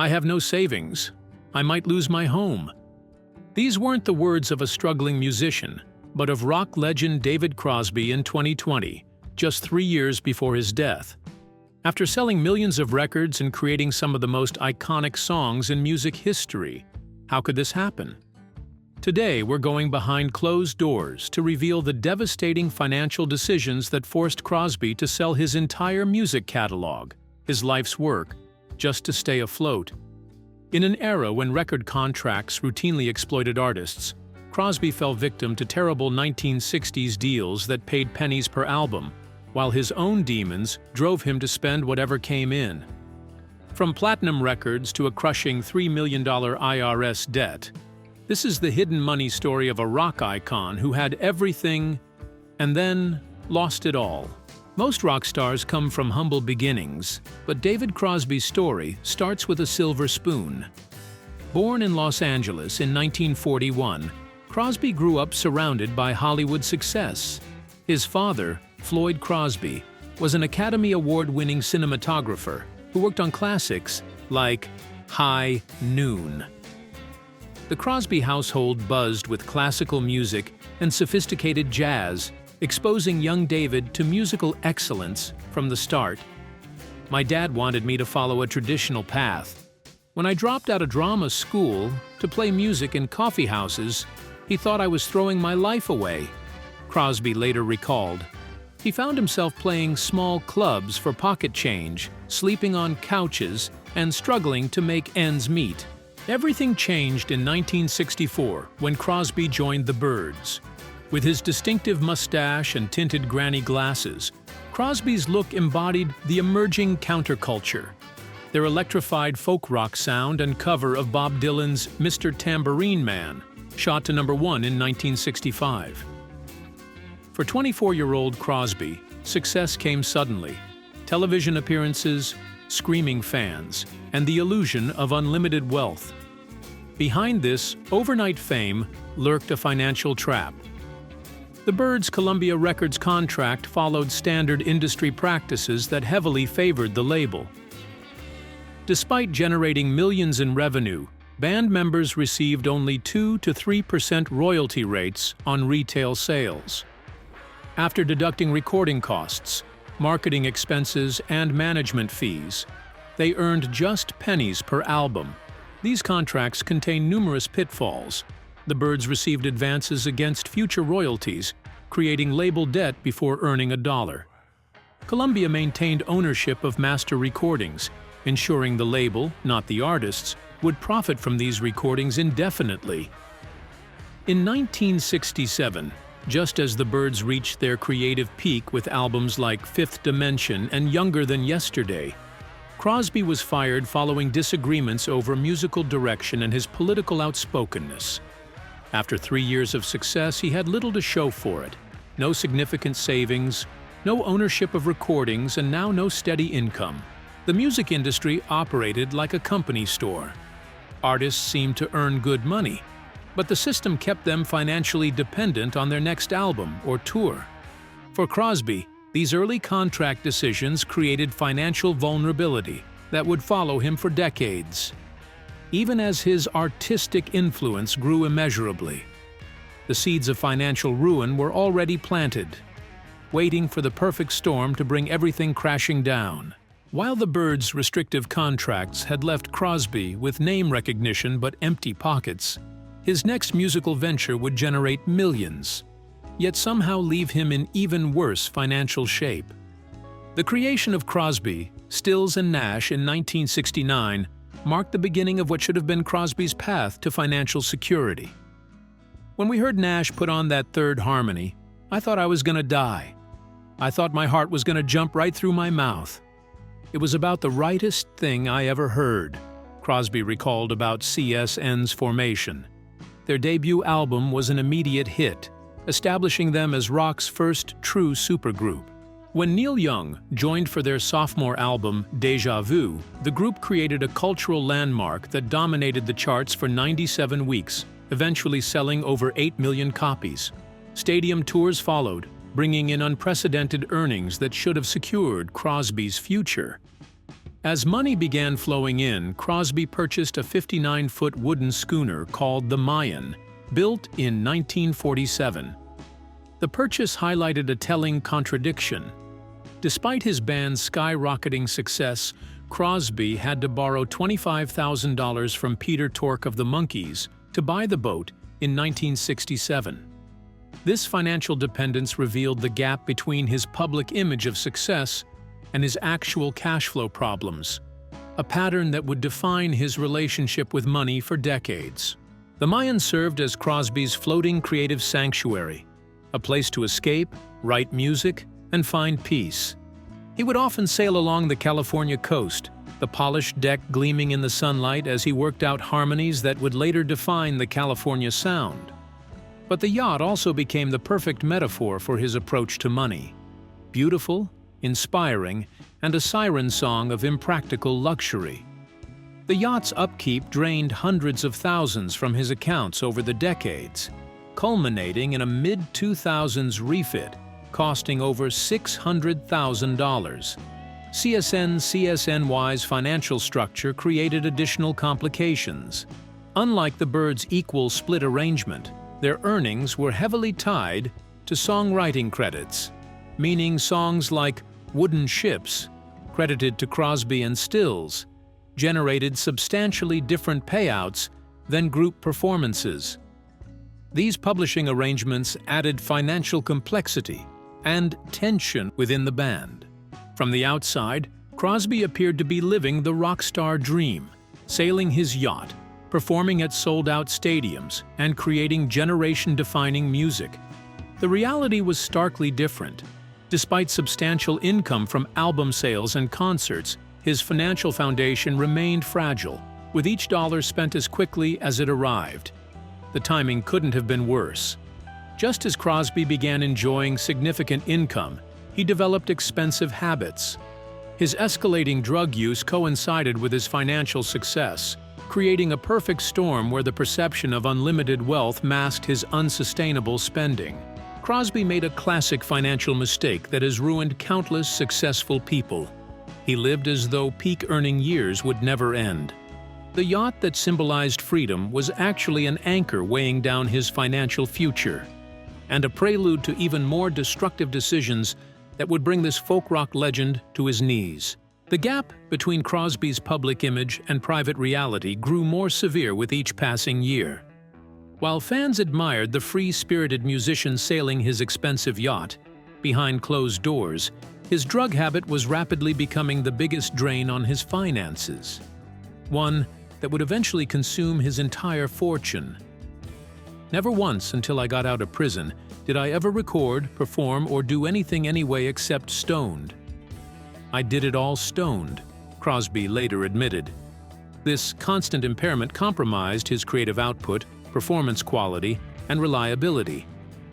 I have no savings. I might lose my home." These weren't the words of a struggling musician, but of rock legend David Crosby in 2020, just 3 years before his death. After selling millions of records and creating some of the most iconic songs in music history, how could this happen? Today, we're going behind closed doors to reveal the devastating financial decisions that forced Crosby to sell his entire music catalog, his life's work, just to stay afloat. In an era when record contracts routinely exploited artists, Crosby fell victim to terrible 1960s deals that paid pennies per album, while his own demons drove him to spend whatever came in. From platinum records to a crushing $3 million IRS debt, this is the hidden money story of a rock icon who had everything and then lost it all. Most rock stars come from humble beginnings, but David Crosby's story starts with a silver spoon. Born in Los Angeles in 1941, Crosby grew up surrounded by Hollywood success. His father, Floyd Crosby, was an Academy Award-winning cinematographer who worked on classics like High Noon. The Crosby household buzzed with classical music and sophisticated jazz, exposing young David to musical excellence from the start. "My dad wanted me to follow a traditional path. When I dropped out of drama school to play music in coffee houses, he thought I was throwing my life away," Crosby later recalled. He found himself playing small clubs for pocket change, sleeping on couches, and struggling to make ends meet. Everything changed in 1964 when Crosby joined the Byrds. With his distinctive mustache and tinted granny glasses, Crosby's look embodied the emerging counterculture. Their electrified folk rock sound and cover of Bob Dylan's Mr. Tambourine Man shot to #1 in 1965. For 24-year-old Crosby, success came suddenly. Television appearances, screaming fans, and the illusion of unlimited wealth. Behind this overnight fame lurked a financial trap. The Byrds' Columbia Records contract followed standard industry practices that heavily favored the label. Despite generating millions in revenue, band members received only 2 to 3% royalty rates on retail sales. After deducting recording costs, marketing expenses, and management fees, they earned just pennies per album. These contracts contain numerous pitfalls. The Byrds received advances against future royalties, creating label debt before earning a dollar. Columbia maintained ownership of master recordings, ensuring the label, not the artists, would profit from these recordings indefinitely. In 1967, just as the Byrds reached their creative peak with albums like Fifth Dimension and Younger Than Yesterday, Crosby was fired following disagreements over musical direction and his political outspokenness. After 3 years of success, he had little to show for it. No significant savings, no ownership of recordings, and now no steady income. The music industry operated like a company store. Artists seemed to earn good money, but the system kept them financially dependent on their next album or tour. For Crosby, these early contract decisions created financial vulnerability that would follow him for decades. Even as his artistic influence grew immeasurably, the seeds of financial ruin were already planted, waiting for the perfect storm to bring everything crashing down. While the Byrds' restrictive contracts had left Crosby with name recognition but empty pockets, his next musical venture would generate millions, yet somehow leave him in even worse financial shape. The creation of Crosby, Stills and Nash in 1969 marked the beginning of what should have been Crosby's path to financial security. When we heard Nash put on that third harmony, I thought I was gonna die. I thought my heart was gonna jump right through my mouth. It was about the rightest thing I ever heard, Crosby recalled about CSN's formation. Their debut album was an immediate hit, establishing them as rock's first true supergroup. When Neil Young joined for their sophomore album, Deja Vu, the group created a cultural landmark that dominated the charts for 97 weeks, eventually selling over 8 million copies. Stadium tours followed, bringing in unprecedented earnings that should have secured Crosby's future. As money began flowing in, Crosby purchased a 59-foot wooden schooner called the Mayan, built in 1947. The purchase highlighted a telling contradiction. Despite his band's skyrocketing success, Crosby had to borrow $25,000 from Peter Tork of the Monkees to buy the boat in 1967. This financial dependence revealed the gap between his public image of success and his actual cash flow problems, a pattern that would define his relationship with money for decades. The Mayan served as Crosby's floating creative sanctuary, a place to escape, write music, and find peace. He would often sail along the California coast, the polished deck gleaming in the sunlight as he worked out harmonies that would later define the California sound. But the yacht also became the perfect metaphor for his approach to money. Beautiful, inspiring, and a siren song of impractical luxury. The yacht's upkeep drained hundreds of thousands from his accounts over the decades, culminating in a mid-2000s refit costing over $600,000. CSNY's financial structure created additional complications. Unlike the Byrds' equal split arrangement, their earnings were heavily tied to songwriting credits, meaning songs like Wooden Ships, credited to Crosby and Stills, generated substantially different payouts than group performances. These publishing arrangements added financial complexity and tension within the band. From the outside, Crosby appeared to be living the rock star dream, sailing his yacht, performing at sold-out stadiums, and creating generation-defining music. The reality was starkly different. Despite substantial income from album sales and concerts, his financial foundation remained fragile, with each dollar spent as quickly as it arrived. The timing couldn't have been worse. Just as Crosby began enjoying significant income, he developed expensive habits. His escalating drug use coincided with his financial success, creating a perfect storm where the perception of unlimited wealth masked his unsustainable spending. Crosby made a classic financial mistake that has ruined countless successful people. He lived as though peak earning years would never end. The yacht that symbolized freedom was actually an anchor weighing down his financial future, and a prelude to even more destructive decisions that would bring this folk rock legend to his knees. The gap between Crosby's public image and private reality grew more severe with each passing year. While fans admired the free-spirited musician sailing his expensive yacht, behind closed doors, his drug habit was rapidly becoming the biggest drain on his finances. One that would eventually consume his entire fortune. Never once until I got out of prison did I ever record, perform, or do anything anyway except stoned. I did it all stoned, Crosby later admitted. This constant impairment compromised his creative output, performance quality, and reliability,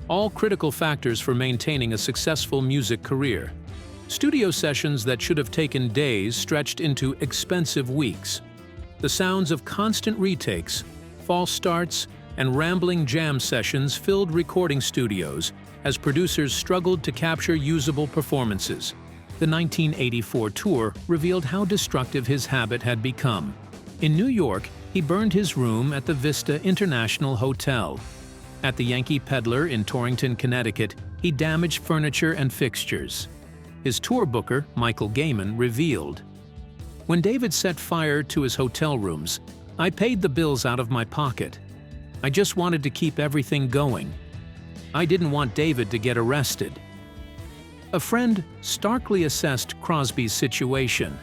all critical factors for maintaining a successful music career. Studio sessions that should have taken days stretched into expensive weeks. The sounds of constant retakes, false starts, and rambling jam sessions filled recording studios as producers struggled to capture usable performances. The 1984 tour revealed how destructive his habit had become. In New York, he burned his room at the Vista International Hotel. At the Yankee Peddler in Torrington, Connecticut, he damaged furniture and fixtures. His tour booker, Michael Gaiman, revealed, "When David set fire to his hotel rooms, I paid the bills out of my pocket. I just wanted to keep everything going. I didn't want David to get arrested." A friend starkly assessed Crosby's situation.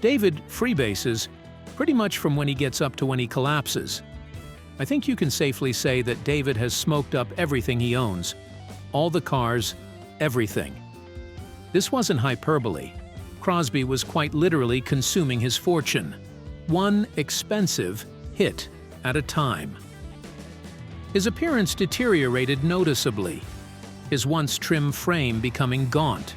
"David freebases pretty much from when he gets up to when he collapses. I think you can safely say that David has smoked up everything he owns. All the cars, everything." This wasn't hyperbole. Crosby was quite literally consuming his fortune, one expensive hit at a time. His appearance deteriorated noticeably, his once trim frame becoming gaunt,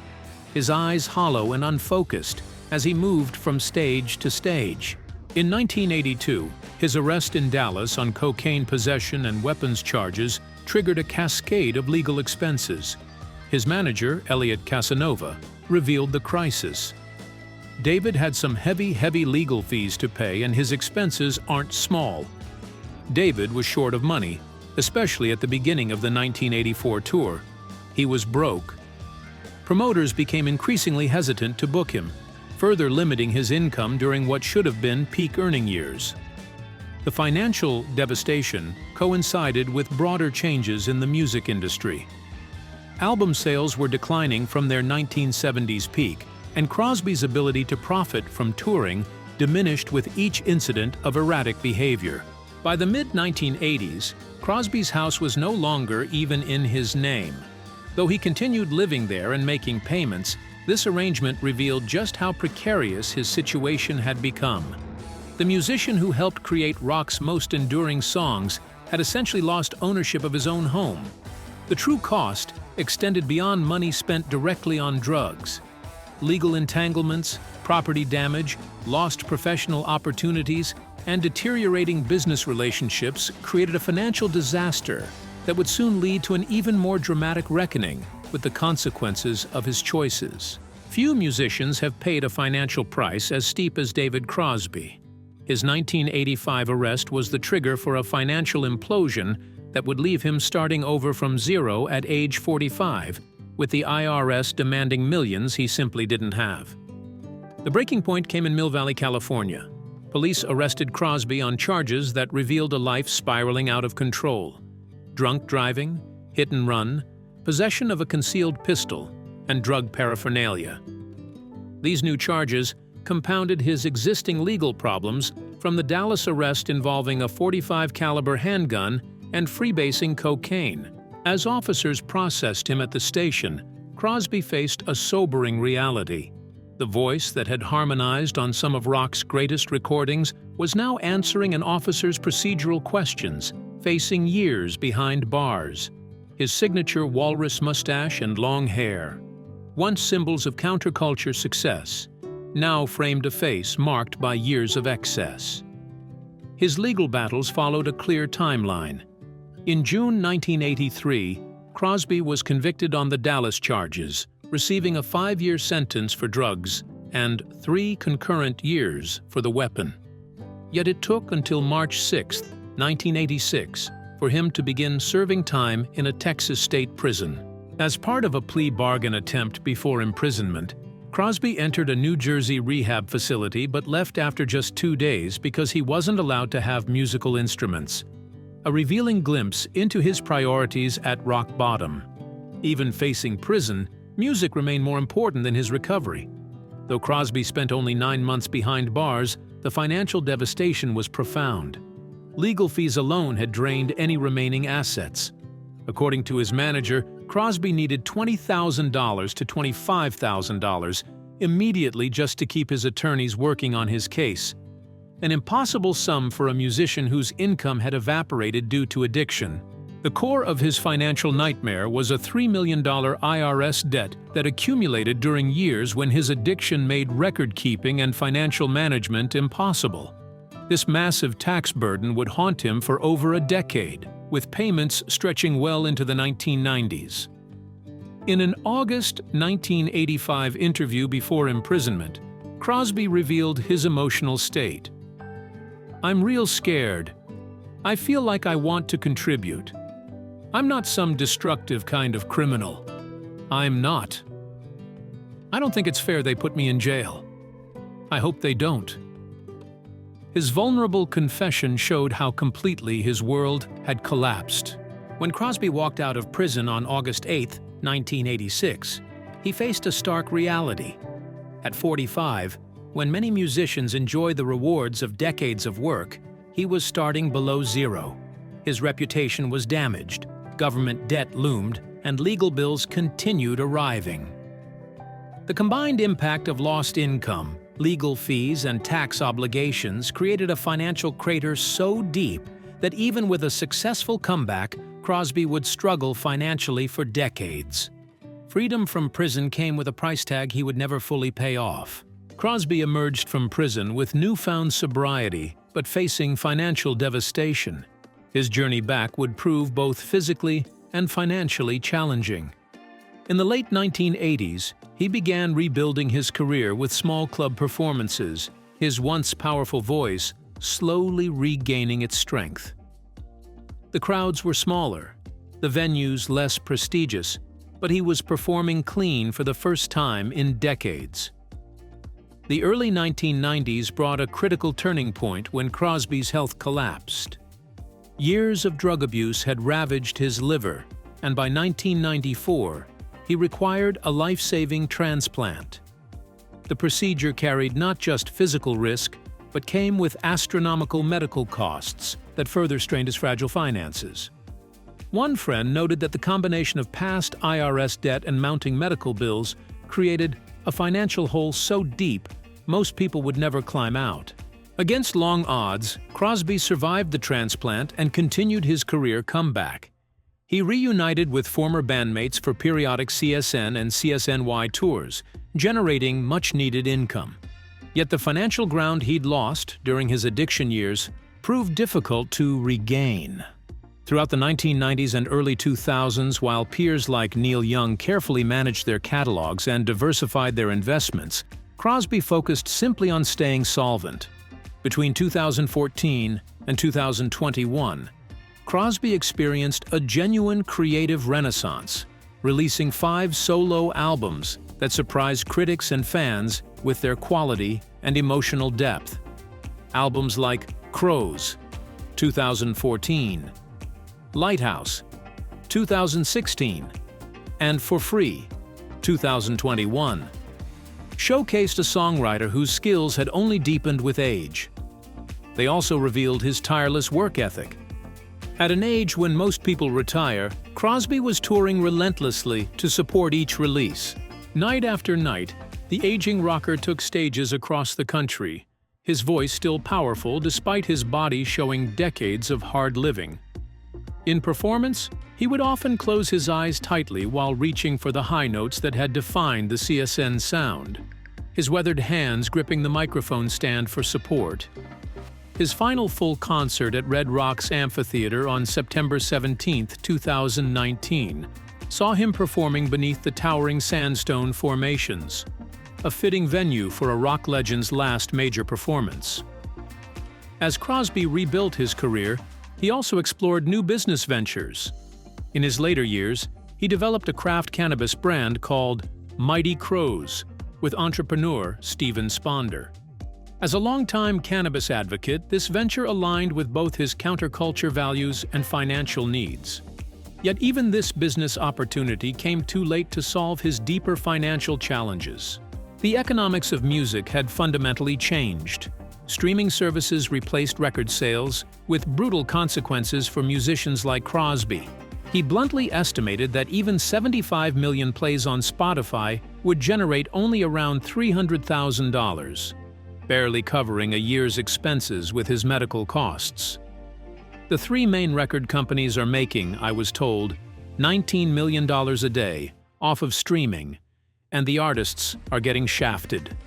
his eyes hollow and unfocused as he moved from stage to stage. In 1982, his arrest in Dallas on cocaine possession and weapons charges triggered a cascade of legal expenses. His manager, Elliot Casanova, revealed the crisis. David had some heavy legal fees to pay, and his expenses aren't small. David was short of money, especially at the beginning of the 1984 tour. He was broke. Promoters became increasingly hesitant to book him, further limiting his income during what should have been peak earning years. The financial devastation coincided with broader changes in the music industry. Album sales were declining from their 1970s peak, and Crosby's ability to profit from touring diminished with each incident of erratic behavior. By the mid-1980s, Crosby's house was no longer even in his name. Though he continued living there and making payments, this arrangement revealed just how precarious his situation had become. The musician who helped create rock's most enduring songs had essentially lost ownership of his own home. The true cost extended beyond money spent directly on drugs. Legal entanglements, property damage, lost professional opportunities, and deteriorating business relationships created a financial disaster that would soon lead to an even more dramatic reckoning with the consequences of his choices. Few musicians have paid a financial price as steep as David Crosby. His 1985 arrest was the trigger for a financial implosion that would leave him starting over from zero at age 45, with the IRS demanding millions he simply didn't have. The breaking point came in Mill Valley, California. Police arrested Crosby on charges that revealed a life spiraling out of control: drunk driving, hit and run, possession of a concealed pistol, and drug paraphernalia. These new charges compounded his existing legal problems from the Dallas arrest involving a .45 caliber handgun and freebasing cocaine. As officers processed him at the station, Crosby faced a sobering reality. The voice that had harmonized on some of rock's greatest recordings was now answering an officer's procedural questions, facing years behind bars. His signature walrus mustache and long hair, once symbols of counterculture success, now framed a face marked by years of excess. His legal battles followed a clear timeline. In June 1983, Crosby was convicted on the Dallas charges, receiving a 5-year sentence for drugs and 3 concurrent years for the weapon. Yet it took until March 6, 1986, for him to begin serving time in a Texas state prison. As part of a plea bargain attempt before imprisonment, Crosby entered a New Jersey rehab facility but left after just 2 days because he wasn't allowed to have musical instruments. A revealing glimpse into his priorities at rock bottom. Even facing prison, music remained more important than his recovery. Though Crosby spent only 9 months behind bars, the financial devastation was profound. Legal fees alone had drained any remaining assets. According to his manager, Crosby needed $20,000 to $25,000 immediately just to keep his attorneys working on his case. An impossible sum for a musician whose income had evaporated due to addiction. The core of his financial nightmare was a $3 million IRS debt that accumulated during years when his addiction made record-keeping and financial management impossible. This massive tax burden would haunt him for over a decade, with payments stretching well into the 1990s. In an August 1985 interview before imprisonment, Crosby revealed his emotional state. "I'm real scared. I feel like I want to contribute. I'm not some destructive kind of criminal. I'm not. I don't think it's fair they put me in jail. I hope they don't." His vulnerable confession showed how completely his world had collapsed. When Crosby walked out of prison on August 8, 1986, he faced a stark reality. At 45, when many musicians enjoy the rewards of decades of work, he was starting below zero. His reputation was damaged, government debt loomed, and legal bills continued arriving. The combined impact of lost income, legal fees, and tax obligations created a financial crater so deep that even with a successful comeback, Crosby would struggle financially for decades. Freedom from prison came with a price tag he would never fully pay off. Crosby emerged from prison with newfound sobriety, but facing financial devastation. His journey back would prove both physically and financially challenging. In the late 1980s, he began rebuilding his career with small club performances, his once powerful voice slowly regaining its strength. The crowds were smaller, the venues less prestigious, but he was performing clean for the first time in decades. The early 1990s brought a critical turning point when Crosby's health collapsed. Years of drug abuse had ravaged his liver, and by 1994, he required a life-saving transplant. The procedure carried not just physical risk, but came with astronomical medical costs that further strained his fragile finances. One friend noted that the combination of past IRS debt and mounting medical bills created a financial hole so deep most people would never climb out. Against long odds, Crosby survived the transplant and continued his career comeback. He reunited with former bandmates for periodic CSN and CSNY tours, generating much-needed income. Yet the financial ground he'd lost during his addiction years proved difficult to regain. Throughout the 1990s and early 2000s, while peers like Neil Young carefully managed their catalogs and diversified their investments, Crosby focused simply on staying solvent. Between 2014 and 2021, Crosby experienced a genuine creative renaissance, releasing 5 solo albums that surprised critics and fans with their quality and emotional depth. Albums like Crows, 2014, Lighthouse, 2016, and For Free, 2021, showcased a songwriter whose skills had only deepened with age. They also revealed his tireless work ethic. At an age when most people retire, Crosby was touring relentlessly to support each release. Night after night, the aging rocker took stages across the country, his voice still powerful despite his body showing decades of hard living. In performance, he would often close his eyes tightly while reaching for the high notes that had defined the CSN sound, his weathered hands gripping the microphone stand for support. His final full concert at Red Rocks Amphitheater on September 17, 2019, saw him performing beneath the towering sandstone formations, a fitting venue for a rock legend's last major performance. As Crosby rebuilt his career, he also explored new business ventures. In his later years, he developed a craft cannabis brand called Mighty Crows with entrepreneur Stephen Sponder. As a longtime cannabis advocate, this venture aligned with both his counterculture values and financial needs. Yet even this business opportunity came too late to solve his deeper financial challenges. The economics of music had fundamentally changed. Streaming services replaced record sales, with brutal consequences for musicians like Crosby. He bluntly estimated that even 75 million plays on Spotify would generate only around $300,000, barely covering a year's expenses with his medical costs. The 3 main record companies are making, I was told, $19 million a day off of streaming, and the artists are getting shafted,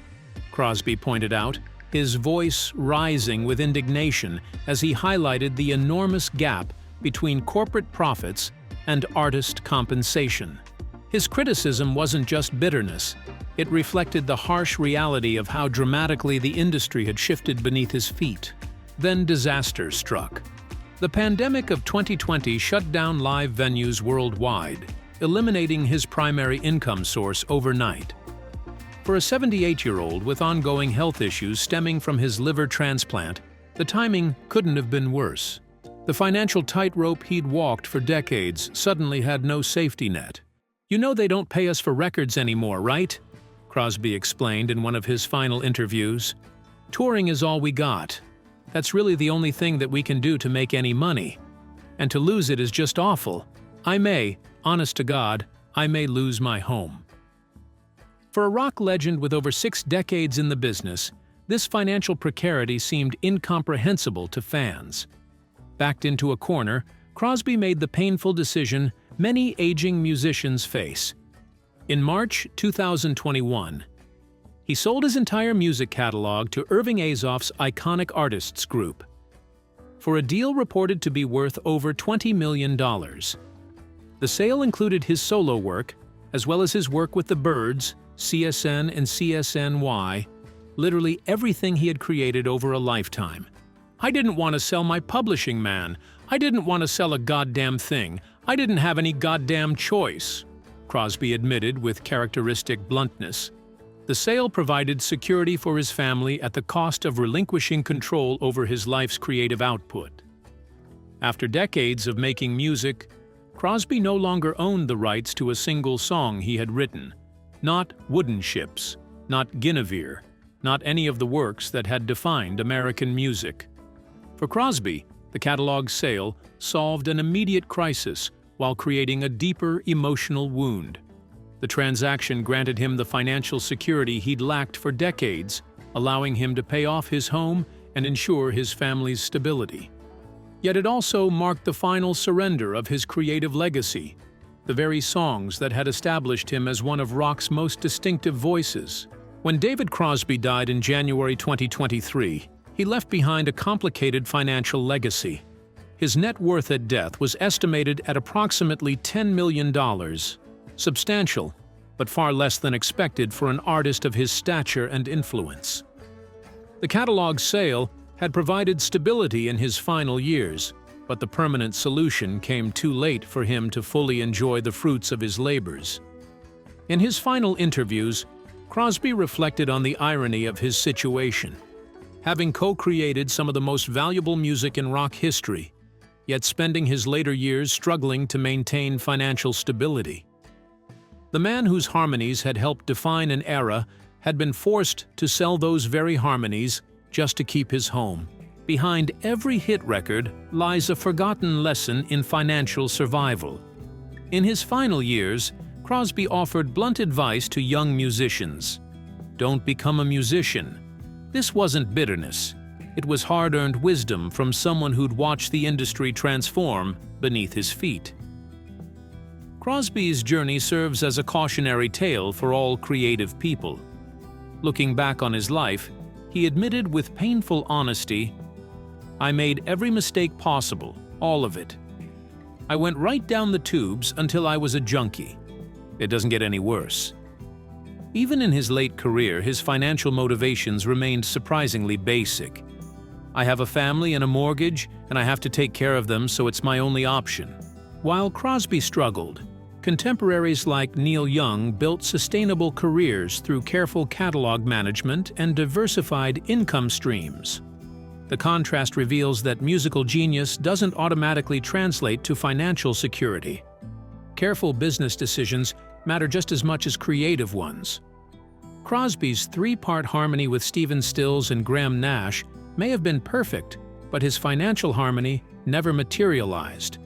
Crosby pointed out, his voice rising with indignation as he highlighted the enormous gap between corporate profits and artist compensation. His criticism wasn't just bitterness, it reflected the harsh reality of how dramatically the industry had shifted beneath his feet. Then disaster struck. The pandemic of 2020 shut down live venues worldwide, eliminating his primary income source overnight. For a 78-year-old with ongoing health issues stemming from his liver transplant, the timing couldn't have been worse. The financial tightrope he'd walked for decades suddenly had no safety net. "You know they don't pay us for records anymore, right?" Crosby explained in one of his final interviews. "Touring is all we got. That's really the only thing that we can do to make any money. And to lose it is just awful. Honest to God, I may lose my home." For a rock legend with over 6 decades in the business, this financial precarity seemed incomprehensible to fans. Backed into a corner, Crosby made the painful decision many aging musicians face. In March 2021, he sold his entire music catalog to Irving Azoff's Iconic Artists Group for a deal reported to be worth over $20 million. The sale included his solo work, as well as his work with the Byrds, CSN and CSNY, literally everything he had created over a lifetime. "I didn't want to sell my publishing, man. I didn't want to sell a goddamn thing. I didn't have any goddamn choice," Crosby admitted with characteristic bluntness. The sale provided security for his family at the cost of relinquishing control over his life's creative output. After decades of making music, Crosby no longer owned the rights to a single song he had written. Not Wooden Ships, not Guinevere, not any of the works that had defined American music. For Crosby, the catalog sale solved an immediate crisis while creating a deeper emotional wound. The transaction granted him the financial security he'd lacked for decades, allowing him to pay off his home and ensure his family's stability. Yet it also marked the final surrender of his creative legacy, the very songs that had established him as one of rock's most distinctive voices. When David Crosby died in January 2023, he left behind a complicated financial legacy. His net worth at death was estimated at approximately $10 million. Substantial, but far less than expected for an artist of his stature and influence. The catalog sale had provided stability in his final years, but the permanent solution came too late for him to fully enjoy the fruits of his labors. In his final interviews, Crosby reflected on the irony of his situation. Having co-created some of the most valuable music in rock history, yet spending his later years struggling to maintain financial stability. The man whose harmonies had helped define an era had been forced to sell those very harmonies just to keep his home. Behind every hit record lies a forgotten lesson in financial survival. In his final years, Crosby offered blunt advice to young musicians. Don't become a musician. This wasn't bitterness. It was hard-earned wisdom from someone who'd watched the industry transform beneath his feet. Crosby's journey serves as a cautionary tale for all creative people. Looking back on his life, he admitted with painful honesty, "I made every mistake possible, all of it. I went right down the tubes until I was a junkie. It doesn't get any worse." Even in his late career, his financial motivations remained surprisingly basic. "I have a family and a mortgage, and I have to take care of them, so it's my only option." While Crosby struggled, contemporaries like Neil Young built sustainable careers through careful catalog management and diversified income streams. The contrast reveals that musical genius doesn't automatically translate to financial security. Careful business decisions matter just as much as creative ones. Crosby's three-part harmony with Stephen Stills and Graham Nash may have been perfect, but his financial harmony never materialized.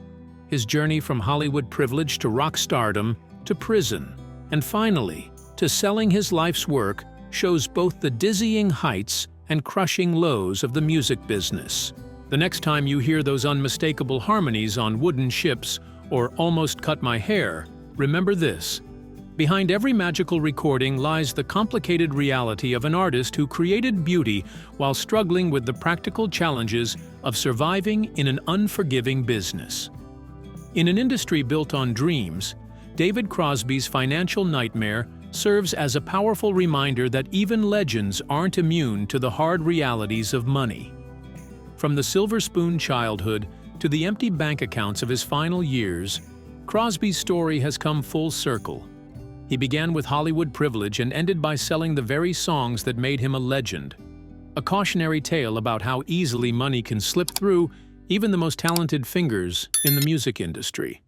His journey from Hollywood privilege to rock stardom to prison, and finally, to selling his life's work shows both the dizzying heights and crushing lows of the music business. The next time you hear those unmistakable harmonies on Wooden Ships or Almost Cut My Hair, remember this. Behind every magical recording lies the complicated reality of an artist who created beauty while struggling with the practical challenges of surviving in an unforgiving business. In an industry built on dreams, David Crosby's financial nightmare serves as a powerful reminder that even legends aren't immune to the hard realities of money. From the silver spoon childhood to the empty bank accounts of his final years, Crosby's story has come full circle. He began with Hollywood privilege and ended by selling the very songs that made him a legend. A cautionary tale about how easily money can slip through even the most talented fingers in the music industry.